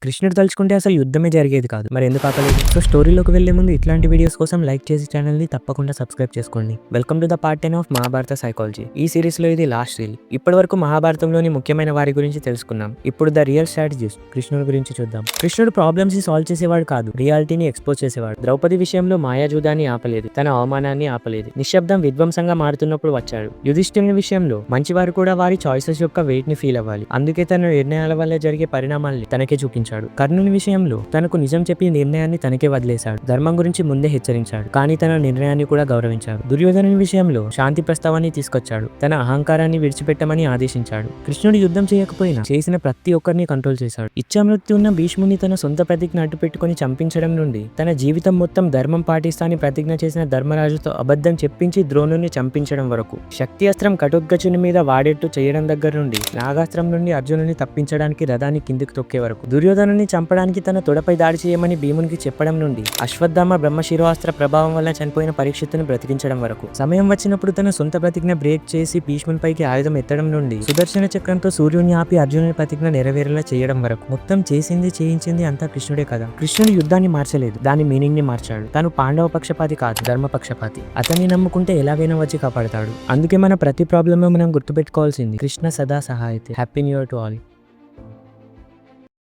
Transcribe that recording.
కృష్ణుడు తలుచుకుంటే అసలు యుద్ధమే జరిగేది కాదు. మరి ఎందుకు ఆపలేదు? సో స్టోరీలోకి వెళ్లే ముందు ఇట్లాంటి వీడియోస్ కోసం లైక్ చేసి ఛానల్ ని తప్పకుండా సబ్స్క్రైబ్ చేసుకోండి. Welcome to the part 10 of Mahabharata psychology. ఈ సిరీస్ లో ఇది లాస్ట్ రీల్. ఇప్పటి వరకు మహాభారతంలోని ముఖ్యమైన వారి గురించి తెలుసుకున్నాం. ఇప్పుడు ద రియల్ స్ట్రాటజిస్ట్ కృష్ణుడి గురించి చూద్దాం. కృష్ణుడు ప్రాబ్లమ్స్ ని సాల్వ్ చేసేవాడు కాదు, రియాలిటీని ఎక్స్పోజ్ చేసేవాడు. ద్రౌపది విషయంలో మాయాజూదాన్ని ఆపలేదు, తన అవమానాన్ని ఆపలేదు. నిశ్శబ్దం విధ్వంసంగా మారుతున్నప్పుడు వచ్చాడు. యుధిష్ఠిరుని విషయంలో మంచివారు కూడా వారి చాయిసెస్ యొక్క వెయిట్ ని ఫీల్ అవ్వాలి. అందుకే తన నిర్ణయాల వల్ల జరిగే పరిణామాల్ని తనకే చూపించాడు. కర్ణుని విషయంలో తనకు నిజం చెప్పి నిర్ణయాన్ని తనకే వదిలేశాడు. ధర్మం గురించి ముందే హెచ్చరించాడు, కానీ తన నిర్ణయాన్ని కూడా గౌరవించాడు. దుర్యోధనుని విషయంలో శాంతి ప్రస్తావాన్ని తీసుకొచ్చాడు, తన అహంకారాన్ని విడిచిపెట్టమని ఆదేశించాడు. కృష్ణుడు యుద్ధం చేయకపోయినా చేసిన ప్రతి ఒక్కరిని కంట్రోల్ చేశాడు. ఇచ్చామృత్యు ఉన్న భీష్ముని తన సొంత ప్రతిజ్ఞ అడ్డుపెట్టుకుని చంపించడం నుండి తన జీవితం మొత్తం ధర్మం పాటిస్తానని ప్రతిజ్ఞ చేసిన ధర్మరాజుతో అబద్ధం చెప్పించి ద్రోణుని చంపించడం వరకు, శక్తి అస్త్రం కటోత్కచుని మీద వాడేట్టు చేయడం దగ్గర నుండి నాగాస్త్రం నుండి అర్జునుని తప్పించడానికి రథాన్ని కిందికి తొక్కే వరకు, దుర్యోధనుని చంపడానికి తన తొడపై దాడి చేయమని భీమునికి చెప్పడం నుండి అశ్వత్థామ బ్రహ్మశిరోస్త్ర ప్రభావం వల్ల చనిపోయిన పరీక్షిత్తును బ్రతికించడం వరకు, సమయం వచ్చినప్పుడు తన సొంత ప్రతిజ్ఞ బ్రేక్ చేసి భీష్మునిపైకి ఆయుధం ఎత్తడం నుండి సుదర్శన చక్రంతో సూర్యుని ఆపి అర్జునుని ప్రతిజ్ఞ నెరవేరేలా చేయడం వరకు, మొత్తం చేసింది చేయించింది అంతా కృష్ణుడే కదా. కృష్ణుడు యుద్ధాన్ని మార్చలేదు, దాని మీనింగ్ ని మార్చాడు. తాను పాండవ పక్షపాతి కాదు, ధర్మ పక్షపాతి. అతన్ని నమ్ముకుంటే ఎలాగైనా వచ్చి కాపాడతాడు. అందుకే మన ప్రతి ప్రాబ్లమ్ మనం గుర్తుపెట్టుకోవాల్సింది కృష్ణ సదా సహాయతే. Happy new year to all.